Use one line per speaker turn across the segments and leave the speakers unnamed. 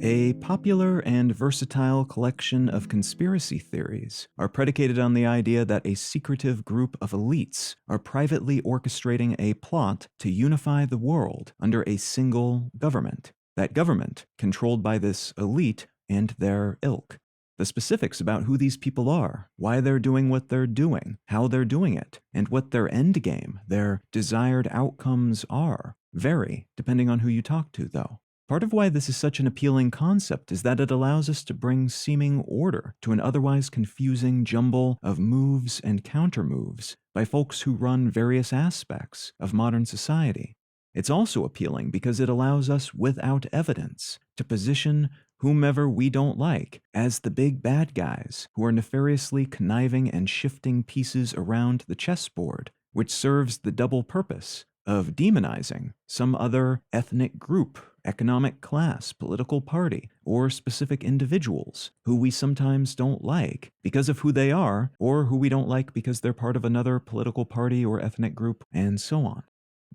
A popular and versatile collection of conspiracy theories are predicated on the idea that a secretive group of elites are privately orchestrating a plot to unify the world under a single government. That government controlled by this elite and their ilk. The specifics about who these people are, why they're doing what they're doing, how they're doing it, and what their end game, their desired outcomes are, vary depending on who you talk to, though. Part of why this is such an appealing concept is that it allows us to bring seeming order to an otherwise confusing jumble of moves and countermoves by folks who run various aspects of modern society. It's also appealing because it allows us, without evidence, to position whomever we don't like as the big bad guys who are nefariously conniving and shifting pieces around the chessboard, which serves the double purpose of demonizing some other ethnic group, economic class, political party, or specific individuals who we sometimes don't like because of who they are, or who we don't like because they're part of another political party or ethnic group, and so on.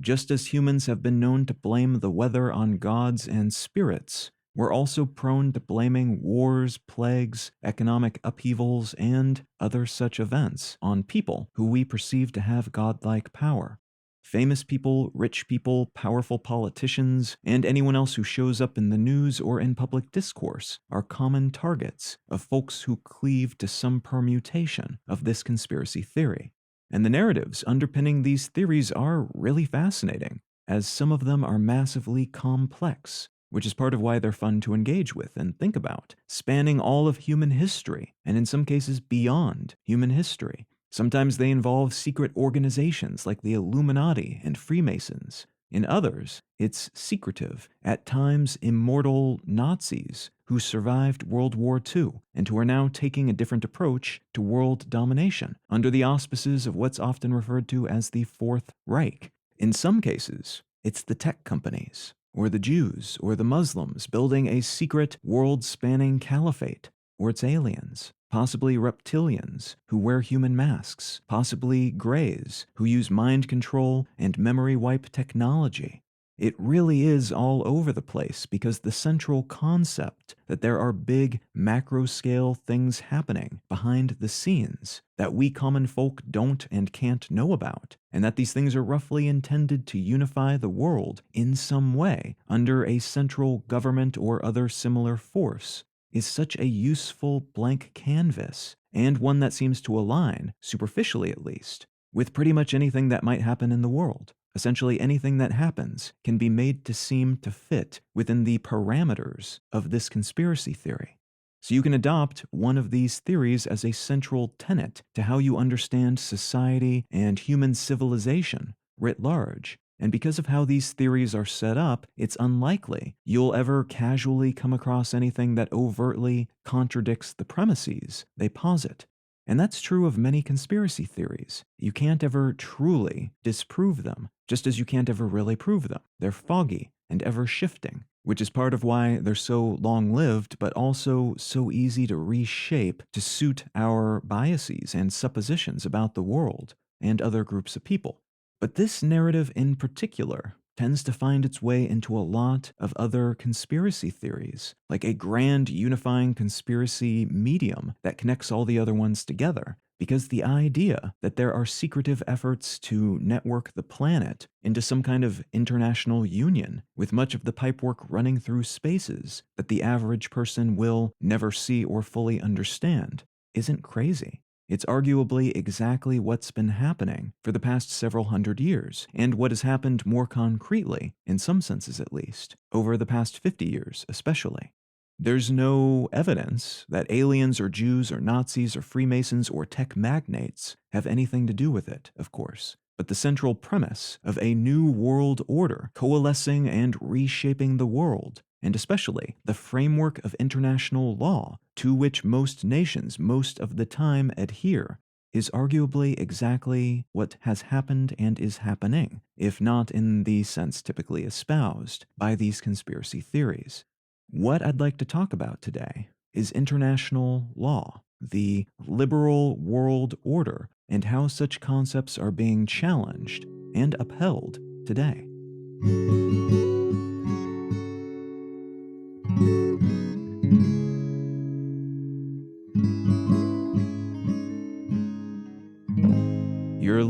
Just as humans have been known to blame the weather on gods and spirits, we're also prone to blaming wars, plagues, economic upheavals, and other such events on people who we perceive to have godlike power. Famous people, rich people, powerful politicians, and anyone else who shows up in the news or in public discourse are common targets of folks who cleave to some permutation of this conspiracy theory. And the narratives underpinning these theories are really fascinating, as some of them are massively complex, which is part of why they're fun to engage with and think about, spanning all of human history, and in some cases beyond human history. Sometimes they involve secret organizations like the Illuminati and Freemasons. In others, it's secretive, at times immortal Nazis who survived World War II and who are now taking a different approach to world domination under the auspices of what's often referred to as the Fourth Reich. In some cases, it's the tech companies, or the Jews, or the Muslims building a secret world-spanning caliphate, or it's aliens. Possibly reptilians who wear human masks, possibly greys who use mind control and memory wipe technology. It really is all over the place because the central concept that there are big macro-scale things happening behind the scenes that we common folk don't and can't know about, and that these things are roughly intended to unify the world in some way under a central government or other similar force, is such a useful blank canvas, and one that seems to align, superficially at least, with pretty much anything that might happen in the world. Essentially anything that happens can be made to seem to fit within the parameters of this conspiracy theory. So you can adopt one of these theories as a central tenet to how you understand society and human civilization writ large. And because of how these theories are set up, it's unlikely you'll ever casually come across anything that overtly contradicts the premises they posit. And that's true of many conspiracy theories. You can't ever truly disprove them, just as you can't ever really prove them. They're foggy and ever shifting, which is part of why they're so long-lived, but also so easy to reshape to suit our biases and suppositions about the world and other groups of people. But this narrative in particular tends to find its way into a lot of other conspiracy theories, like a grand unifying conspiracy medium that connects all the other ones together, because the idea that there are secretive efforts to network the planet into some kind of international union, with much of the pipework running through spaces that the average person will never see or fully understand, isn't crazy. It's arguably exactly what's been happening for the past several hundred years, and what has happened more concretely, in some senses at least, over the past 50 years especially. There's no evidence that aliens or Jews or Nazis or Freemasons or tech magnates have anything to do with it, of course. But the central premise of a new world order coalescing and reshaping the world, and especially the framework of international law to which most nations most of the time adhere, is arguably exactly what has happened and is happening, if not in the sense typically espoused by these conspiracy theories. What I'd like to talk about today is international law, the liberal world order, and how such concepts are being challenged and upheld today.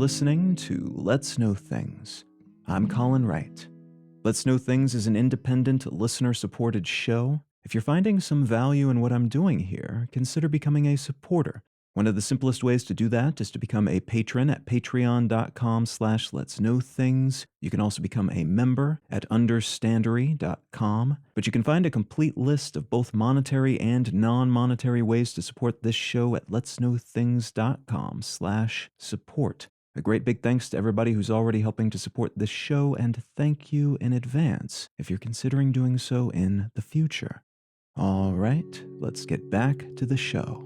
listening to Let's Know Things. I'm Colin Wright. Let's Know Things is an independent, listener-supported show. If you're finding some value in what I'm doing here, consider becoming a supporter. One of the simplest ways to do that is to become a patron at patreon.com/letsknowthings. You can also become a member at understandery.com. But you can find a complete list of both monetary and non-monetary ways to support this show at letsknowthings.com/support. A great big thanks to everybody who's already helping to support this show, and thank you in advance if you're considering doing so in the future. All right, let's get back to the show.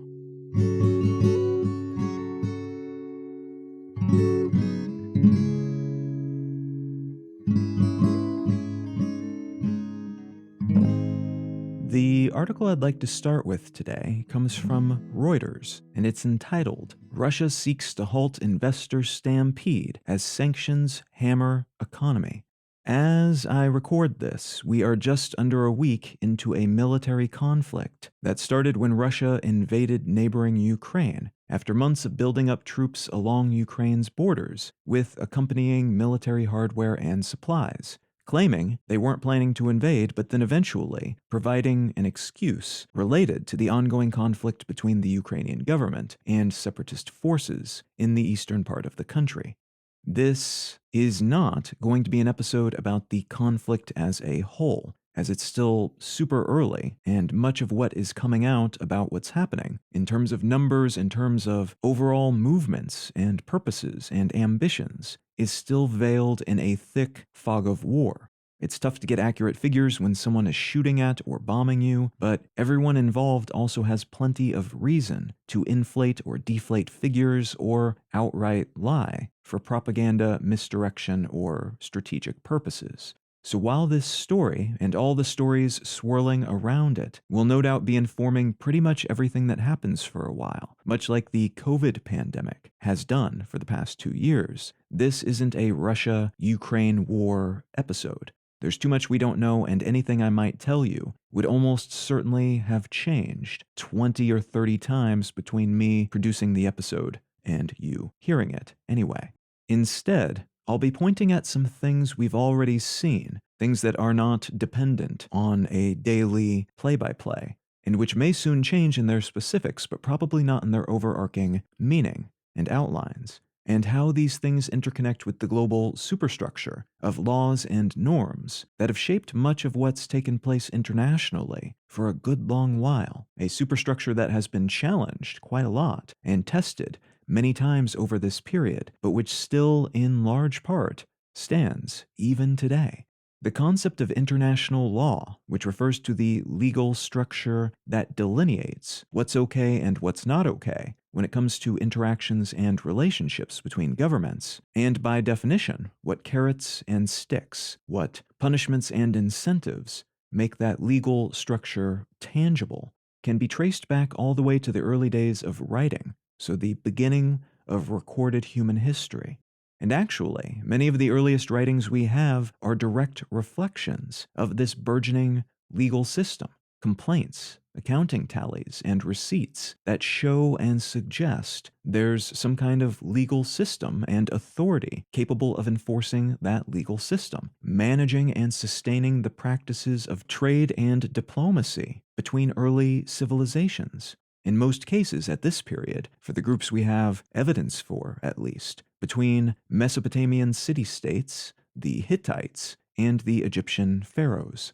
The article I'd like to start with today comes from Reuters, and it's entitled, "Russia Seeks to Halt Investor Stampede as Sanctions Hammer Economy." As I record this, we are just under a week into a military conflict that started when Russia invaded neighboring Ukraine, after months of building up troops along Ukraine's borders, with accompanying military hardware and supplies, claiming they weren't planning to invade, but then eventually providing an excuse related to the ongoing conflict between the Ukrainian government and separatist forces in the eastern part of the country. This is not going to be an episode about the conflict as a whole, as it's still super early, and much of what is coming out about what's happening, in terms of numbers, in terms of overall movements and purposes and ambitions, is still veiled in a thick fog of war. It's tough to get accurate figures when someone is shooting at or bombing you, but everyone involved also has plenty of reason to inflate or deflate figures or outright lie for propaganda, misdirection, or strategic purposes. So while this story, and all the stories swirling around it, will no doubt be informing pretty much everything that happens for a while, much like the COVID pandemic has done for the past 2 years, this isn't a Russia-Ukraine war episode. There's too much we don't know, and anything I might tell you would almost certainly have changed 20 or 30 times between me producing the episode and you hearing it anyway. Instead, I'll be pointing at some things we've already seen, things that are not dependent on a daily play-by-play, and which may soon change in their specifics, but probably not in their overarching meaning and outlines, and how these things interconnect with the global superstructure of laws and norms that have shaped much of what's taken place internationally for a good long while, a superstructure that has been challenged quite a lot and tested many times over this period, but which still, in large part, stands even today. The concept of international law, which refers to the legal structure that delineates what's okay and what's not okay when it comes to interactions and relationships between governments, and by definition, what carrots and sticks, what punishments and incentives make that legal structure tangible, can be traced back all the way to the early days of writing, so the beginning of recorded human history. And actually, many of the earliest writings we have are direct reflections of this burgeoning legal system, complaints, accounting tallies, and receipts that show and suggest there's some kind of legal system and authority capable of enforcing that legal system, managing and sustaining the practices of trade and diplomacy between early civilizations. In most cases at this period, for the groups we have evidence for at least, between Mesopotamian city-states, the Hittites, and the Egyptian pharaohs.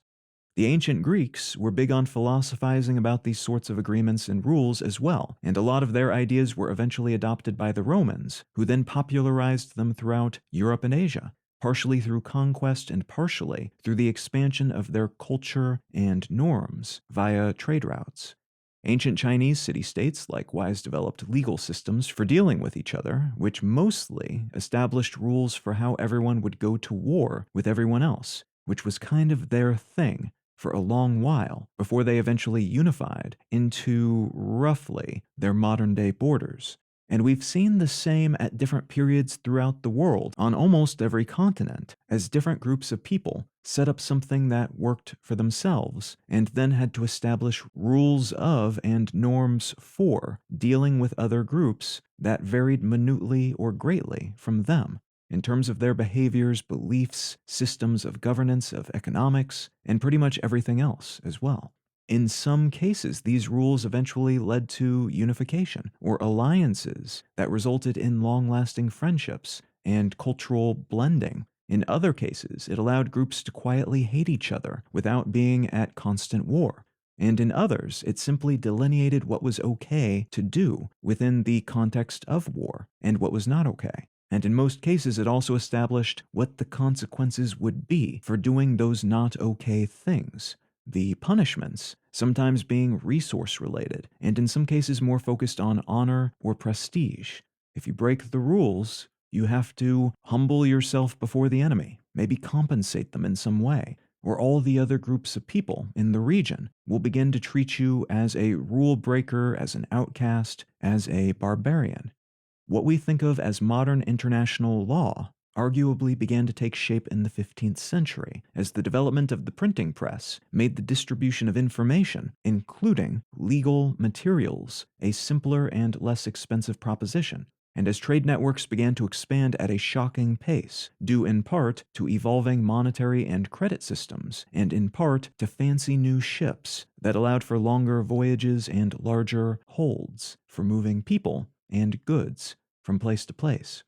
The ancient Greeks were big on philosophizing about these sorts of agreements and rules as well, and a lot of their ideas were eventually adopted by the Romans, who then popularized them throughout Europe and Asia, partially through conquest and partially through the expansion of their culture and norms via trade routes. Ancient Chinese city-states likewise developed legal systems for dealing with each other, which mostly established rules for how everyone would go to war with everyone else, which was kind of their thing for a long while before they eventually unified into roughly their modern-day borders. And we've seen the same at different periods throughout the world on almost every continent, as different groups of people set up something that worked for themselves and then had to establish rules of and norms for dealing with other groups that varied minutely or greatly from them in terms of their behaviors, beliefs, systems of governance, of economics, and pretty much everything else as well. In some cases, these rules eventually led to unification or alliances that resulted in long-lasting friendships and cultural blending. In other cases, it allowed groups to quietly hate each other without being at constant war. And in others, it simply delineated what was okay to do within the context of war and what was not okay. And in most cases, it also established what the consequences would be for doing those not okay things. The punishments sometimes being resource related, and in some cases more focused on honor or prestige. If you break the rules, you have to humble yourself before the enemy, maybe compensate them in some way, or all the other groups of people in the region will begin to treat you as a rule breaker, as an outcast, as a barbarian. What we think of as modern international law arguably began to take shape in the 15th century as the development of the printing press made the distribution of information, including legal materials, a simpler and less expensive proposition, and as trade networks began to expand at a shocking pace, due in part to evolving monetary and credit systems, and in part to fancy new ships that allowed for longer voyages and larger holds for moving people and goods from place to place.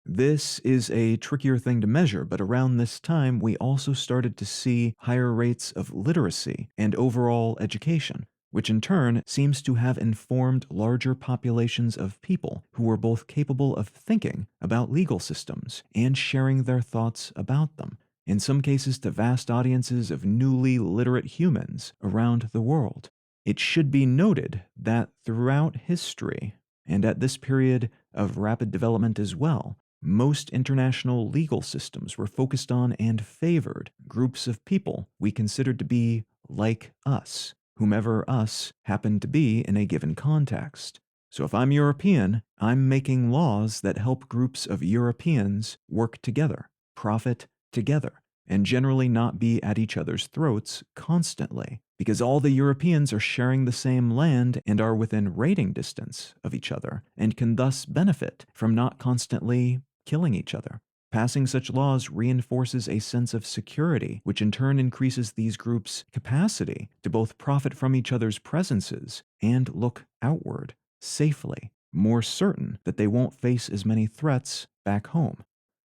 This is a trickier thing to measure, but around this time we also started to see higher rates of literacy and overall education, which in turn seems to have informed larger populations of people who were both capable of thinking about legal systems and sharing their thoughts about them, in some cases to vast audiences of newly literate humans around the world. It should be noted that throughout history, and at this period of rapid development as well, most international legal systems were focused on and favored groups of people we considered to be like us, whomever us happened to be in a given context. So if I'm European, I'm making laws that help groups of Europeans work together, profit together, and generally not be at each other's throats constantly, because all the Europeans are sharing the same land and are within raiding distance of each other, and can thus benefit from not constantly killing each other. Passing such laws reinforces a sense of security, which in turn increases these groups' capacity to both profit from each other's presences and look outward, safely, more certain that they won't face as many threats back home.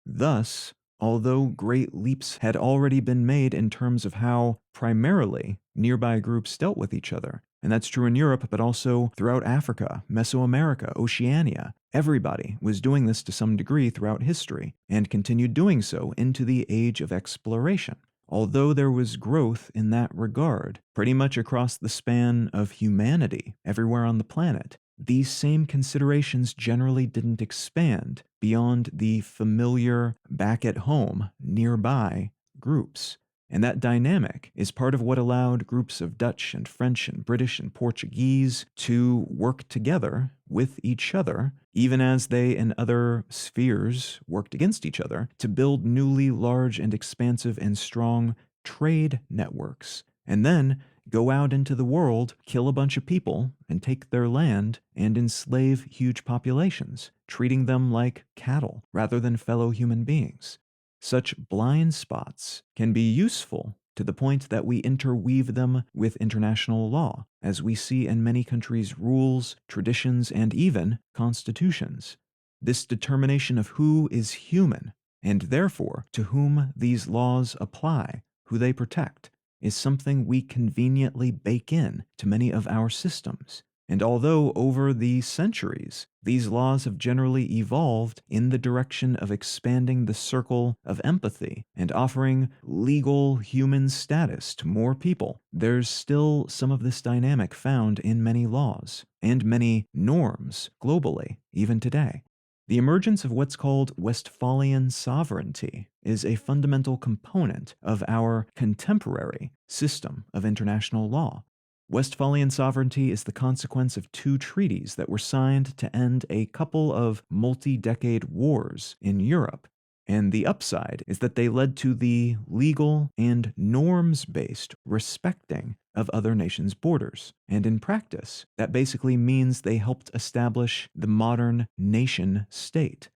Thus, although great leaps had already been made in terms of how, primarily, nearby groups dealt with each other, and that's true in Europe, but also throughout Africa, Mesoamerica, Oceania. Everybody was doing this to some degree throughout history, and continued doing so into the age of exploration. Although there was growth in that regard, pretty much across the span of humanity, everywhere on the planet, these same considerations generally didn't expand beyond the familiar, back at home, nearby groups. And that dynamic is part of what allowed groups of Dutch and French and British and Portuguese to work together with each other, even as they in other spheres worked against each other, to build newly large and expansive and strong trade networks, and then go out into the world, kill a bunch of people, and take their land and enslave huge populations, treating them like cattle rather than fellow human beings. Such blind spots can be useful to the point that we interweave them with international law, as we see in many countries' rules, traditions, and even constitutions. This determination of who is human, and therefore to whom these laws apply, who they protect, is something we conveniently bake in to many of our systems. And although over the centuries, these laws have generally evolved in the direction of expanding the circle of empathy and offering legal human status to more people, there's still some of this dynamic found in many laws and many norms globally, even today. The emergence of what's called Westphalian sovereignty is a fundamental component of our contemporary system of international law. Westphalian sovereignty is the consequence of two treaties that were signed to end a couple of multi-decade wars in Europe, And the upside is that they led to the legal and norms-based respecting of other nations' borders. And in practice, that basically means they helped establish the modern nation state.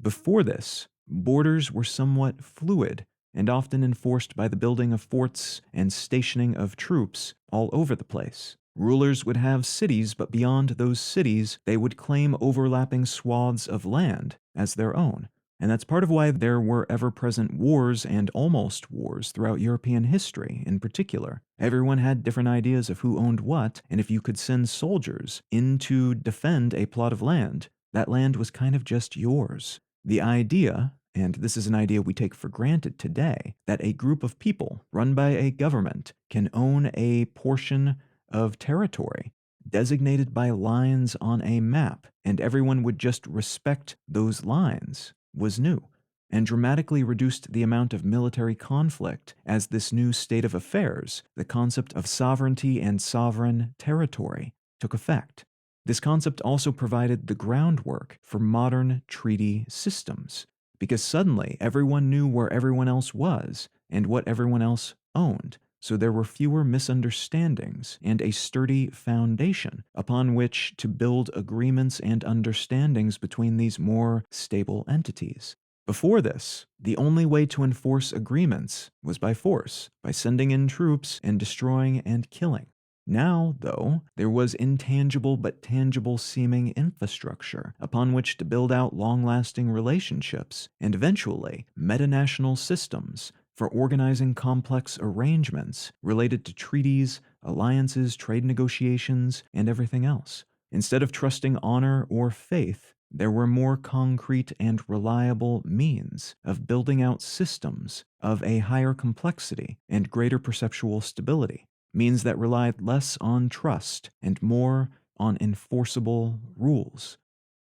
Before this, borders were somewhat fluid and often enforced by the building of forts and stationing of troops all over the place. Rulers would have cities, but beyond those cities, they would claim overlapping swaths of land as their own. And that's part of why there were ever-present wars and almost wars throughout European history in particular. Everyone had different ideas of who owned what, and if you could send soldiers in to defend a plot of land, that land was kind of just yours. The idea, and this is an idea we take for granted today, that a group of people run by a government can own a portion of territory designated by lines on a map, and everyone would just respect those lines, was new, and dramatically reduced the amount of military conflict as this new state of affairs, the concept of sovereignty and sovereign territory, took effect. This concept also provided the groundwork for modern treaty systems, because suddenly everyone knew where everyone else was and what everyone else owned, so there were fewer misunderstandings and a sturdy foundation upon which to build agreements and understandings between these more stable entities. Before this, the only way to enforce agreements was by force, by sending in troops and destroying and killing. Now, though, there was intangible but tangible seeming infrastructure upon which to build out long-lasting relationships and eventually metanational systems for organizing complex arrangements related to treaties, alliances, trade negotiations, and everything else. Instead of trusting honor or faith, there were more concrete and reliable means of building out systems of a higher complexity and greater perceptual stability, means that relied less on trust and more on enforceable rules.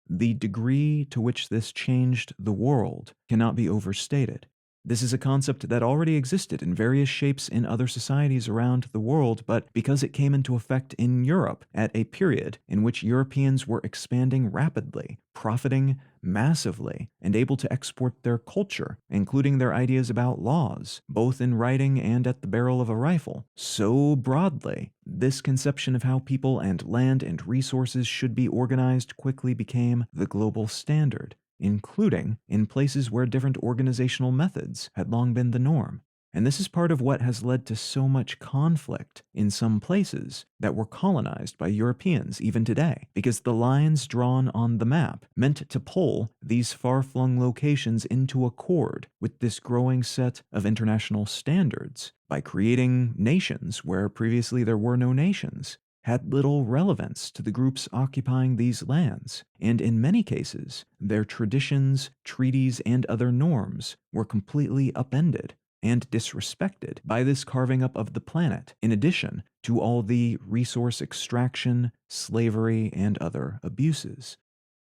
The degree to which this changed the world cannot be overstated. This is a concept that already existed in various shapes in other societies around the world, but because it came into effect in Europe at a period in which Europeans were expanding rapidly, profiting massively, and able to export their culture, including their ideas about laws, both in writing and at the barrel of a rifle, so broadly, this conception of how people and land and resources should be organized quickly became the global standard, including in places where different organizational methods had long been the norm. And this is part of what has led to so much conflict in some places that were colonized by Europeans even today, because the lines drawn on the map meant to pull these far-flung locations into accord with this growing set of international standards by creating nations where previously there were no nations, had little relevance to the groups occupying these lands, and in many cases, their traditions, treaties, and other norms were completely upended and disrespected by this carving up of the planet, in addition to all the resource extraction, slavery, and other abuses.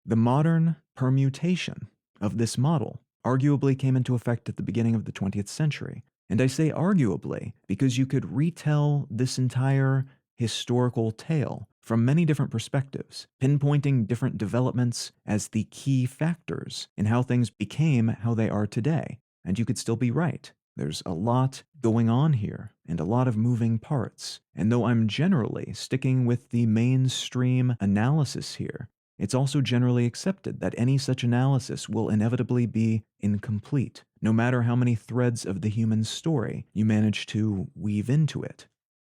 The modern permutation of this model arguably came into effect at the beginning of the 20th century, and I say arguably because you could retell this entire historical tale from many different perspectives, pinpointing different developments as the key factors in how things became how they are today. And you could still be right. There's a lot going on here and a lot of moving parts. And though I'm generally sticking with the mainstream analysis here, it's also generally accepted that any such analysis will inevitably be incomplete, no matter how many threads of the human story you manage to weave into it.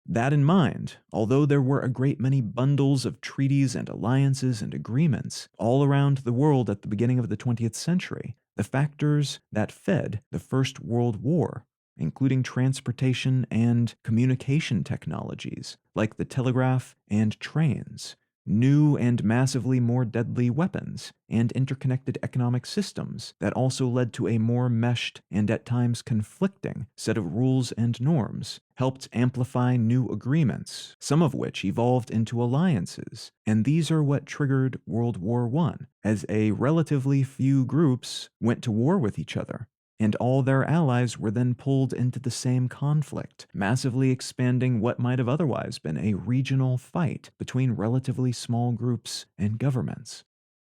That in mind, although there were a great many bundles of treaties and alliances and agreements all around the world at the beginning of the 20th century, the factors that fed the First World War, including transportation and communication technologies like the telegraph and trains, new and massively more deadly weapons, and interconnected economic systems that also led to a more meshed and at times conflicting set of rules and norms, helped amplify new agreements, some of which evolved into alliances. And these are what triggered World War I, as a relatively few groups went to war with each other, and all their allies were then pulled into the same conflict, massively expanding what might have otherwise been a regional fight between relatively small groups and governments.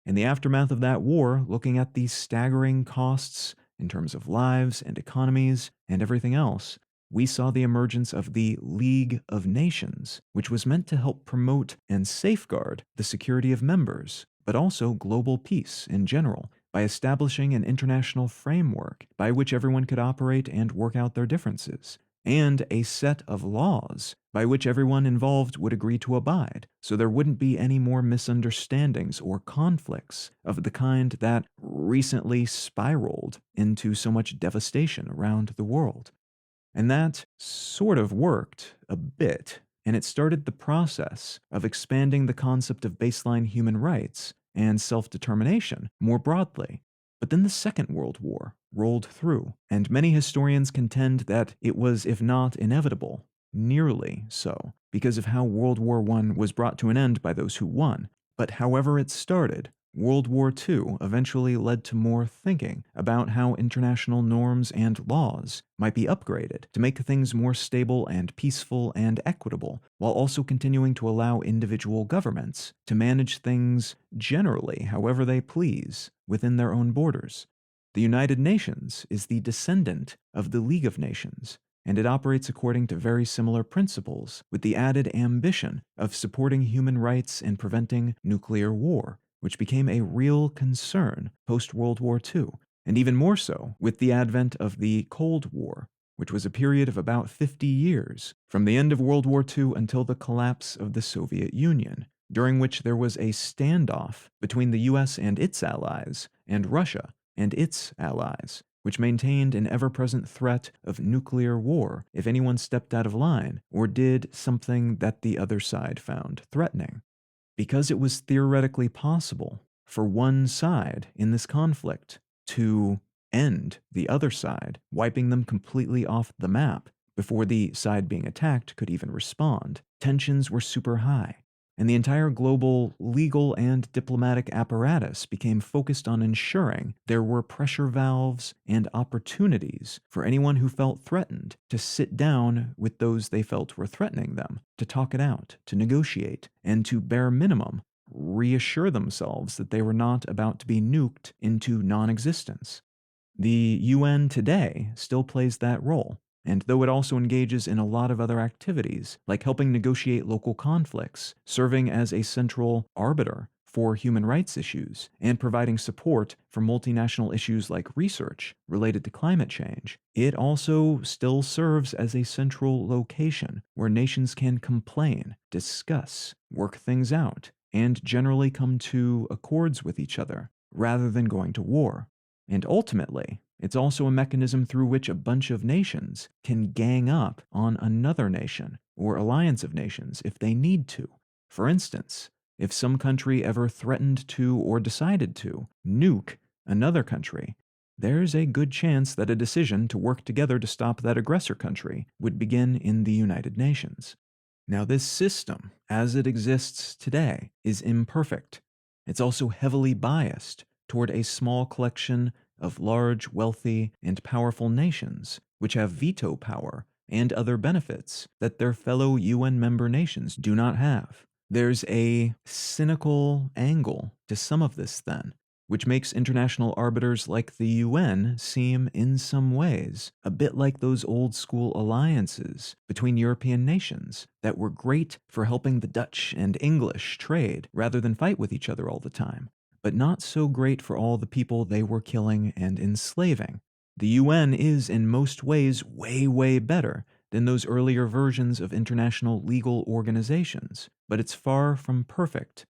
In the aftermath of that war, looking at the staggering costs in terms of lives and economies and everything else, we saw the emergence of the League of Nations, which was meant to help promote and safeguard the security of members, but also global peace in general, by establishing an international framework by which everyone could operate and work out their differences, and a set of laws by which everyone involved would agree to abide, so there wouldn't be any more misunderstandings or conflicts of the kind that recently spiraled into so much devastation around the world. And that sort of worked a bit, and it started the process of expanding the concept of baseline human rights and self-determination more broadly. But then the Second World War rolled through, and many historians contend that it was, if not inevitable, nearly so, because of how World War I was brought to an end by those who won. But however it started, World War II eventually led to more thinking about how international norms and laws might be upgraded to make things more stable and peaceful and equitable, while also continuing to allow individual governments to manage things generally however they please within their own borders. The United Nations is the descendant of the League of Nations, and it operates according to very similar principles, with the added ambition of supporting human rights and preventing nuclear war, which became a real concern post-World War II, and even more so with the advent of the Cold War, which was a period of about 50 years, from the end of World War II until the collapse of the Soviet Union, during which there was a standoff between the US and its allies, and Russia and its allies, which maintained an ever-present threat of nuclear war if anyone stepped out of line or did something that the other side found threatening. Because it was theoretically possible for one side in this conflict to end the other side, wiping them completely off the map before the side being attacked could even respond, tensions were super high, and the entire global legal and diplomatic apparatus became focused on ensuring there were pressure valves and opportunities for anyone who felt threatened to sit down with those they felt were threatening them, to talk it out, to negotiate, and to bare minimum reassure themselves that they were not about to be nuked into non-existence. The UN today still plays that role, and though it also engages in a lot of other activities, like helping negotiate local conflicts, serving as a central arbiter for human rights issues, and providing support for multinational issues like research related to climate change, it also still serves as a central location where nations can complain, discuss, work things out, and generally come to accords with each other, rather than going to war. And ultimately, it's also a mechanism through which a bunch of nations can gang up on another nation or alliance of nations if they need to. For instance, if some country ever threatened to or decided to nuke another country, there's a good chance that a decision to work together to stop that aggressor country would begin in the United Nations. Now, this system, as it exists today, is imperfect. It's also heavily biased toward a small collection of large, wealthy, and powerful nations, which have veto power and other benefits that their fellow UN member nations do not have. There's a cynical angle to some of this, then, which makes international arbiters like the UN seem, in some ways, a bit like those old-school alliances between European nations that were great for helping the Dutch and English trade rather than fight with each other all the time, but not so great for all the people they were killing and enslaving. The UN is, in most ways, way, way better than those earlier versions of international legal organizations, but it's far from perfect.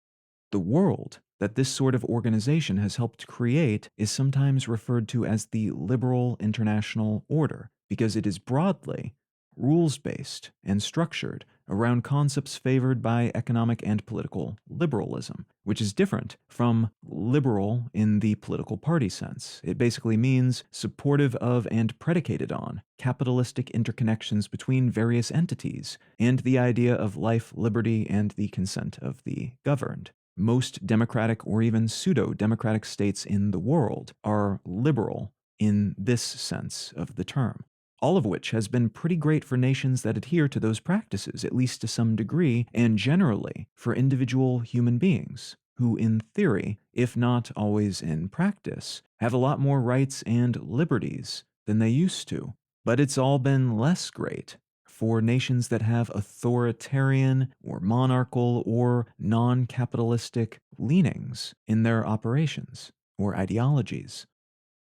The world that this sort of organization has helped create is sometimes referred to as the liberal international order, because it is broadly rules-based and structured around concepts favored by economic and political liberalism, which is different from liberal in the political party sense. It basically means supportive of and predicated on capitalistic interconnections between various entities and the idea of life, liberty, and the consent of the governed. Most democratic or even pseudo-democratic states in the world are liberal in this sense of the term, all of which has been pretty great for nations that adhere to those practices, at least to some degree, and generally for individual human beings. who, in theory, if not always in practice, have a lot more rights and liberties than they used to. But it's all been less great for nations that have authoritarian or monarchical or non capitalistic leanings in their operations or ideologies.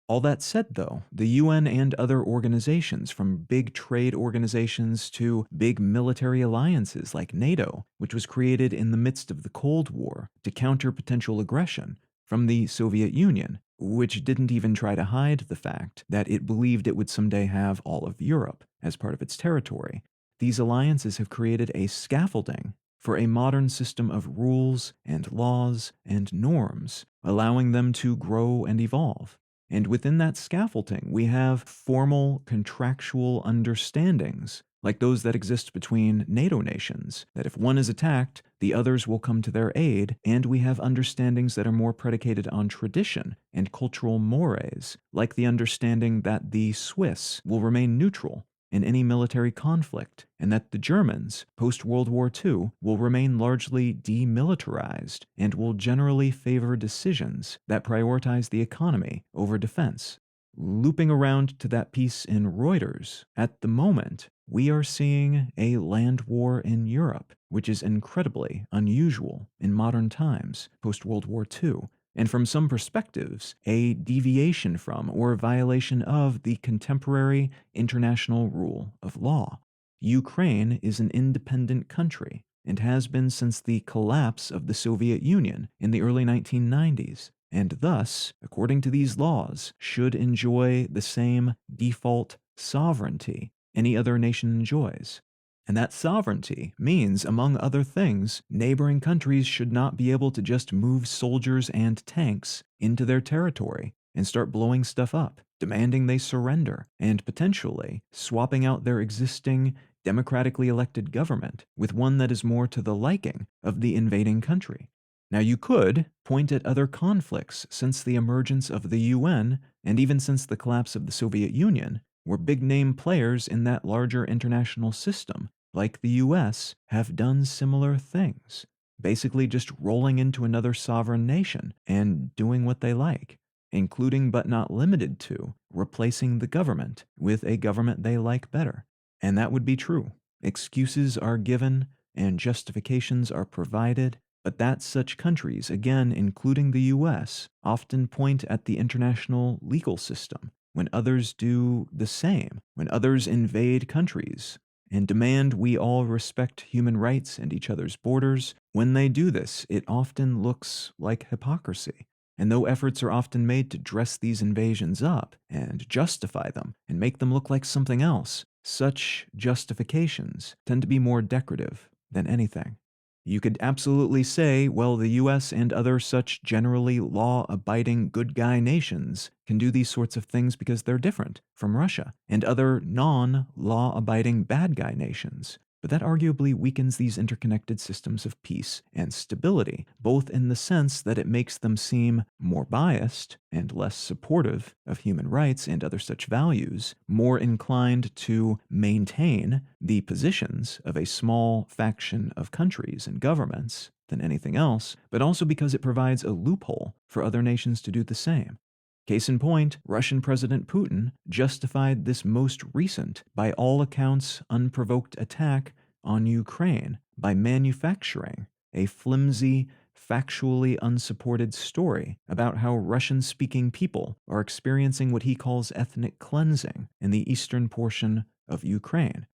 All that said, though, the UN and other organizations, from big trade organizations to big military alliances like NATO, which was created in the midst of the Cold War to counter potential aggression from the Soviet Union, which didn't even try to hide the fact that it believed it would someday have all of Europe as part of its territory. These alliances have created a scaffolding for a modern system of rules and laws and norms, allowing them to grow and evolve. And within that scaffolding, we have formal contractual understandings, like those that exist between NATO nations, that if one is attacked, the others will come to their aid, and we have understandings that are more predicated on tradition and cultural mores, like the understanding that the Swiss will remain neutral in any military conflict, and that the Germans, post-World War II, will remain largely demilitarized and will generally favor decisions that prioritize the economy over defense. Looping around to that piece in Reuters, at the moment, we are seeing a land war in Europe, which is incredibly unusual in modern times, post-World War II, and from some perspectives, a deviation from or violation of the contemporary international rule of law. Ukraine is an independent country and has been since the collapse of the Soviet Union in the early 1990s, and thus, according to these laws, should enjoy the same default sovereignty any other nation enjoys. And that sovereignty means, among other things, neighboring countries should not be able to just move soldiers and tanks into their territory and start blowing stuff up, demanding they surrender, and potentially swapping out their existing democratically elected government with one that is more to the liking of the invading country. Now, you could point at other conflicts since the emergence of the UN and even since the collapse of the Soviet Union, where big-name players in that larger international system, like the US, have done similar things, basically just rolling into another sovereign nation and doing what they like, including but not limited to replacing the government with a government they like better. And that would be true. Excuses are given and justifications are provided, but that such countries, again including the US, often point at the international legal system when others do the same, when others invade countries and demand we all respect human rights and each other's borders. When they do this, it often looks like hypocrisy. And though efforts are often made to dress these invasions up and justify them and make them look like something else, such justifications tend to be more decorative than anything. You could absolutely say, well, the US and other such generally law-abiding good guy nations can do these sorts of things because they're different from Russia and other non-law-abiding bad guy nations. But that arguably weakens these interconnected systems of peace and stability, both in the sense that it makes them seem more biased and less supportive of human rights and other such values, more inclined to maintain the positions of a small faction of countries and governments than anything else, but also because it provides a loophole for other nations to do the same. Case in point, Russian President Putin justified this most recent, by all accounts unprovoked attack on Ukraine by manufacturing a flimsy, factually unsupported story about how Russian-speaking people are experiencing what he calls ethnic cleansing in the eastern portion of Ukraine.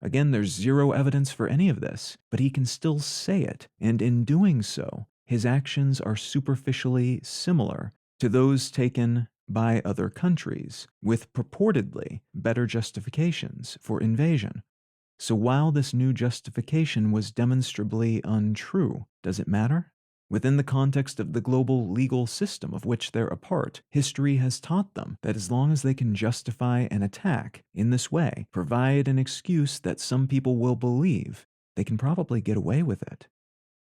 Again, there's zero evidence for any of this, but he can still say it, and in doing so, his actions are superficially similar to those taken by other countries, with purportedly better justifications for invasion. So while this new justification was demonstrably untrue, does it matter? Within the context of the global legal system of which they're a part, history has taught them that as long as they can justify an attack in this way, provide an excuse that some people will believe, they can probably get away with it.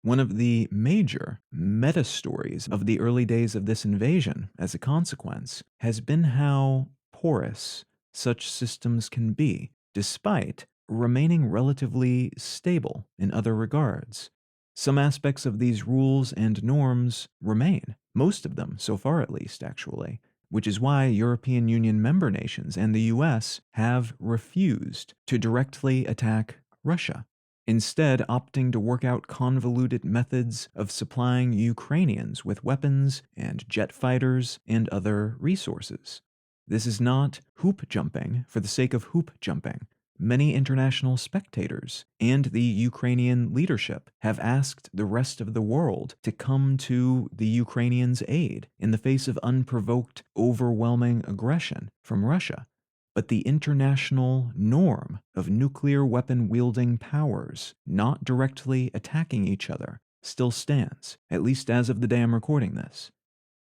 One of the major meta-stories of the early days of this invasion, as a consequence, has been how porous such systems can be, despite remaining relatively stable in other regards. Some aspects of these rules and norms remain, most of them, so far at least, actually, which is why European Union member nations and the US have refused to directly attack Russia, instead opting to work out convoluted methods of supplying Ukrainians with weapons and jet fighters and other resources. This is not hoop jumping for the sake of hoop jumping. Many international spectators and the Ukrainian leadership have asked the rest of the world to come to the Ukrainians' aid in the face of unprovoked, overwhelming aggression from Russia. But the international norm of nuclear weapon-wielding powers not directly attacking each other still stands, at least as of the day I'm recording this.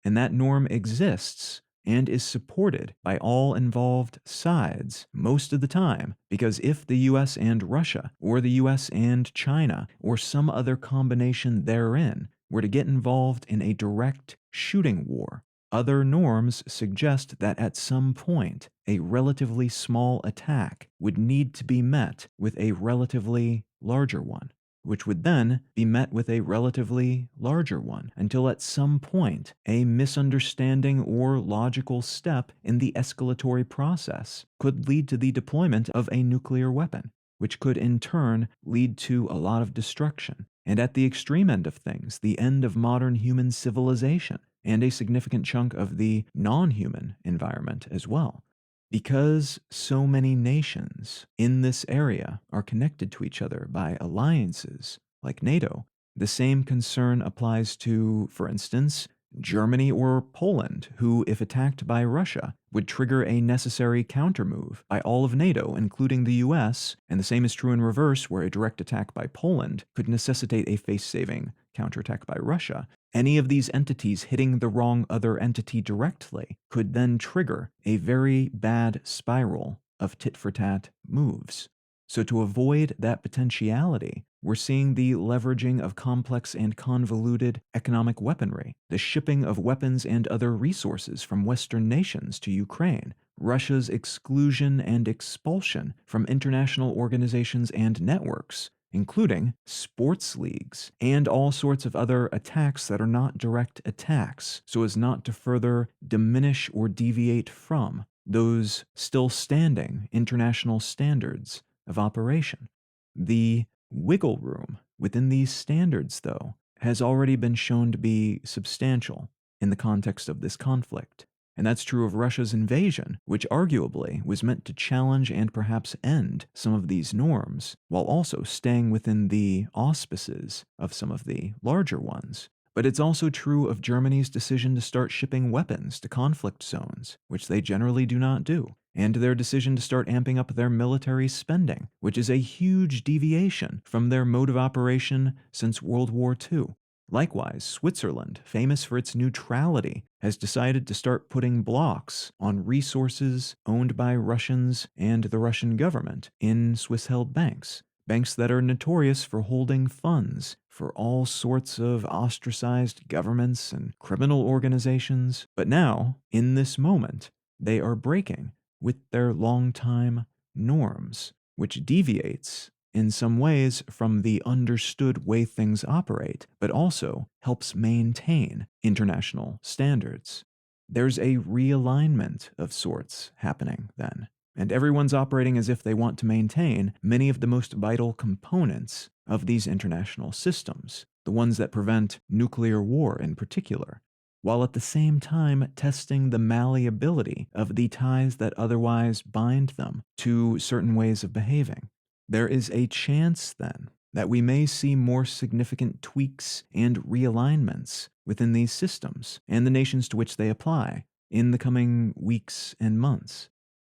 And that norm exists and is supported by all involved sides most of the time, because if the US and Russia, or the US and China, or some other combination therein, were to get involved in a direct shooting war, other norms suggest that at some point, a relatively small attack would need to be met with a relatively larger one, which would then be met with a relatively larger one, until at some point a misunderstanding or logical step in the escalatory process could lead to the deployment of a nuclear weapon, which could in turn lead to a lot of destruction, and at the extreme end of things, the end of modern human civilization, and a significant chunk of the non-human environment as well. Because so many nations in this area are connected to each other by alliances like NATO, the same concern applies to, for instance, Germany or Poland, who, if attacked by Russia, would trigger a necessary countermove by all of NATO, including the US, and the same is true in reverse, where a direct attack by Poland could necessitate a face-saving counterattack by Russia. Any of these entities hitting the wrong other entity directly could then trigger a very bad spiral of tit-for-tat moves. So to avoid that potentiality, we're seeing the leveraging of complex and convoluted economic weaponry, the shipping of weapons and other resources from Western nations to Ukraine, Russia's exclusion and expulsion from international organizations and networks, including sports leagues, and all sorts of other attacks that are not direct attacks, so as not to further diminish or deviate from those still standing international standards of operation. The wiggle room within these standards, though, has already been shown to be substantial in the context of this conflict. And that's true of Russia's invasion, which arguably was meant to challenge and perhaps end some of these norms, while also staying within the auspices of some of the larger ones. But it's also true of Germany's decision to start shipping weapons to conflict zones, which they generally do not do, and their decision to start amping up their military spending, which is a huge deviation from their mode of operation since World War II. Likewise, Switzerland, famous for its neutrality, has decided to start putting blocks on resources owned by Russians and the Russian government in Swiss-held banks. Banks that are notorious for holding funds for all sorts of ostracized governments and criminal organizations. But now, in this moment, they are breaking with their longtime norms, which deviates in some ways from the understood way things operate, but also helps maintain international standards. There's a realignment of sorts happening then, and everyone's operating as if they want to maintain many of the most vital components of these international systems, the ones that prevent nuclear war in particular, while at the same time testing the malleability of the ties that otherwise bind them to certain ways of behaving. There is a chance, then, that we may see more significant tweaks and realignments within these systems and the nations to which they apply in the coming weeks and months.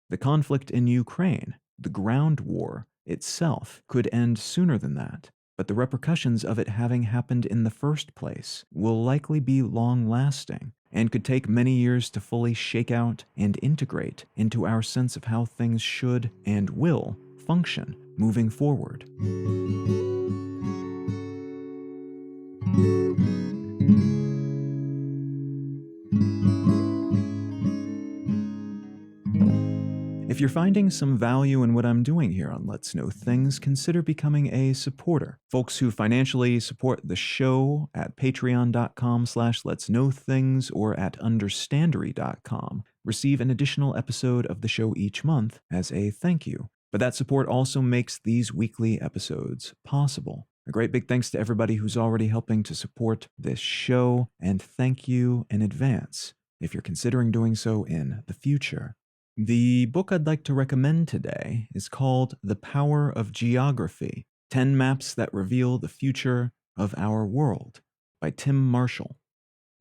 The conflict in Ukraine, the ground war itself, could end sooner than that, but the repercussions of it having happened in the first place will likely be long-lasting and could take many years to fully shake out and integrate into our sense of how things should and will function moving forward. If you're finding some value in what I'm doing here on Let's Know Things, consider becoming a supporter. Folks who financially support the show at patreon.com/letsknowthings or at understandery.com receive an additional episode of the show each month as a thank you. But that support also makes these weekly episodes possible. A great big thanks to everybody who's already helping to support this show, and thank you in advance if you're considering doing so in the future. The book I'd like to recommend today is called The Power of Geography: 10 Maps That Reveal the Future of Our World by Tim Marshall.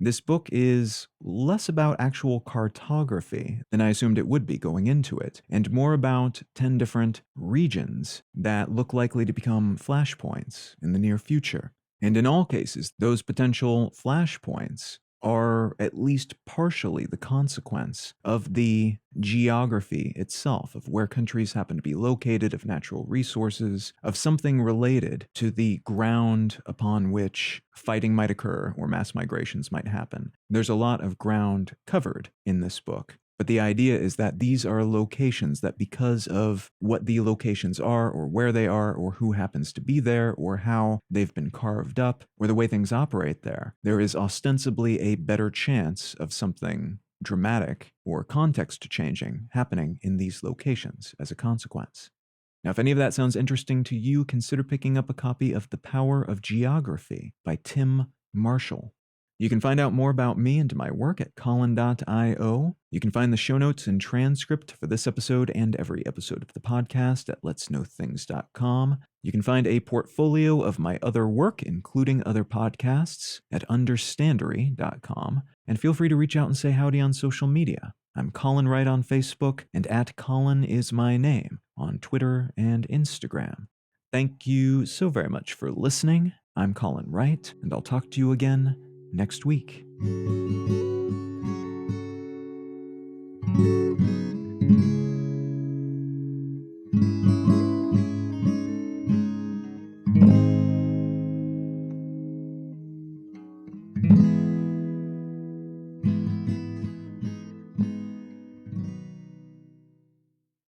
This book is less about actual cartography than I assumed it would be going into it, and more about 10 different regions that look likely to become flashpoints in the near future. And in all cases, those potential flashpoints are at least partially the consequence of the geography itself, of where countries happen to be located, of natural resources, of something related to the ground upon which fighting might occur or mass migrations might happen. There's a lot of ground covered in this book. But the idea is that these are locations that, because of what the locations are, or where they are, or who happens to be there, or how they've been carved up, or the way things operate there is ostensibly a better chance of something dramatic or context changing happening in these locations as a consequence. Now, if any of that sounds interesting to you, consider picking up a copy of The Power of Geography by Tim Marshall. You can find out more about me and my work at Colin.io. You can find the show notes and transcript for this episode and every episode of the podcast at letsknowthings.com. You can find a portfolio of my other work, including other podcasts, at understandery.com. And feel free to reach out and say howdy on social media. I'm Colin Wright on Facebook, and at Colin is my name on Twitter and Instagram. Thank you so very much for listening. I'm Colin Wright, and I'll talk to you again next week.